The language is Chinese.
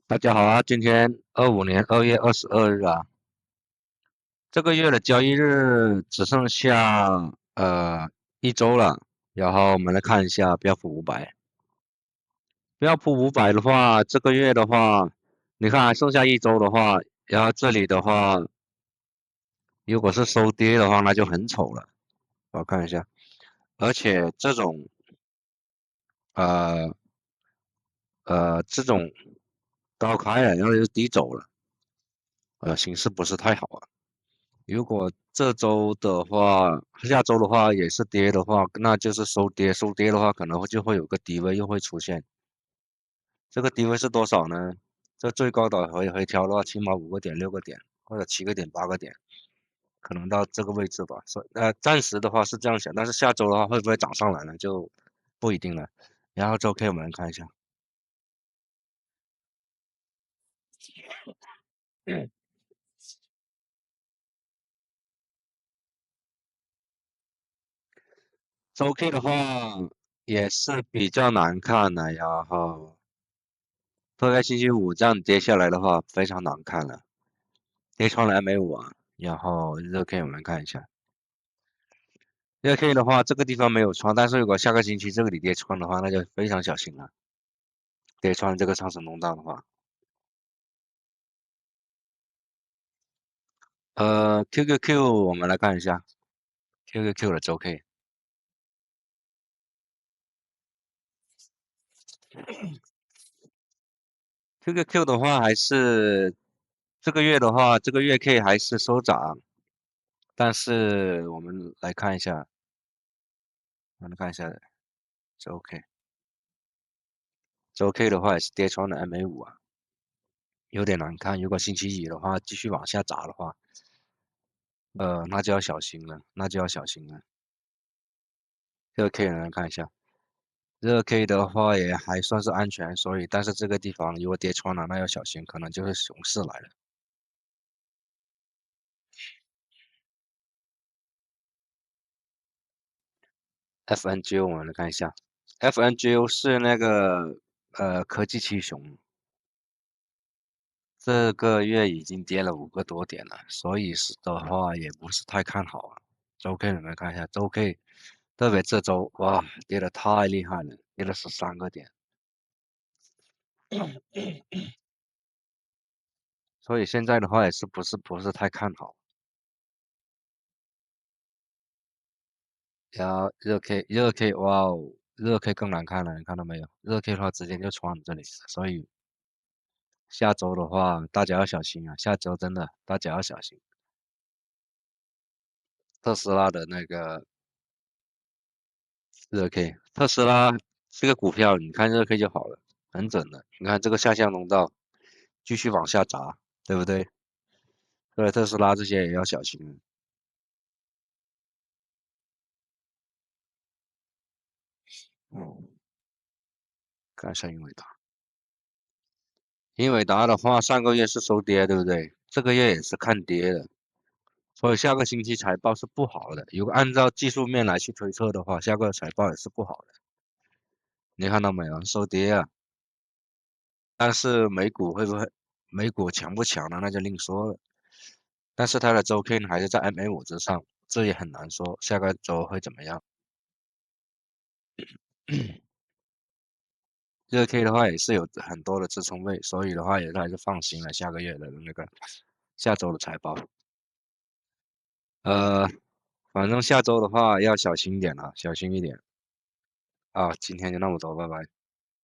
大家好啊，今天25年2月22日啊，这个月的交易日只剩下一周了，然后我们来看一下标普五百。标普五百的话，这个月的话，你看还剩下一周的话，然后这里的话，如果是收跌的话，那就很丑了。我看一下，而且呃这种高开了，然后又低走了，形势不是太好啊。如果这周的话，下周的话也是跌的话，那就是收跌。收跌的话，可能就会有个低位又会出现。这个低位是多少呢？这最高的回调的话，起码5个点、6个点，或者7个点、8个点，可能到这个位置吧。暂时的话是这样想，但是下周的话会不会涨上来呢？就不一定了。然后周 K 我们来看一下，周 K 的话也是比较难看的，然后特别星期五这样跌下来的话，非常难看了。跌穿了 MA5啊，然后热 K 我们看一下，热 K 的话这个地方没有穿，但是如果下个星期这里跌穿的话，那就非常小心了。跌穿这个上升通道的话，QQQ 我们来看一下 QQQ 的周 K，QQQ 的话还是这个月的话，这个月 K 还是收涨，但是我们来看一下，周 K，周 K 的话也是跌穿了 MA5啊，有点难看。如果星期一的话继续往下砸的话，那就要小心了，那就要小心了。热 K 来看一下，热 K 的话也还算是安全，所以但是这个地方如果跌穿了，那要小心，可能就是熊市来了。FNG 我们来看一下，FNG 是那个科技七雄，这个月已经跌了5个多点了，所以是的话也不是太看好啊。周 K 我们看一下，周 K 特别这周哇跌得太厉害了，跌了13个点，所以现在的话也是不是太看好。然后热 K 哇哦，热 K 更难看了，你看到没有？热 K 的话直接就穿这里，所以下周的话大家要小心啊！下周真的大家要小心。特斯拉的那个热 K，特斯拉这个股票你看热 K 就好了，很准的。你看这个下降通道继续往下砸，对不对？所以特斯拉这些也要小心。嗯，看一下英伟达，英伟达的话上个月是收跌，对不对？这个月也是看跌的。所以下个星期财报是不好的。如果按照技术面来去推测的话，下个财报也是不好的。你看到没有？收跌啊！但是美股会不会？美股强不强呢？那就另说了。但是它的周 K 呢还是在 MA5之上，这也很难说下个周会怎么样。热 K 的话也是有很多的支撑位，所以的话也是还是放心了下个月的那个下周的财报。呃，反正下周的话要小心一点啊，小心一点啊。今天就那么多，拜拜。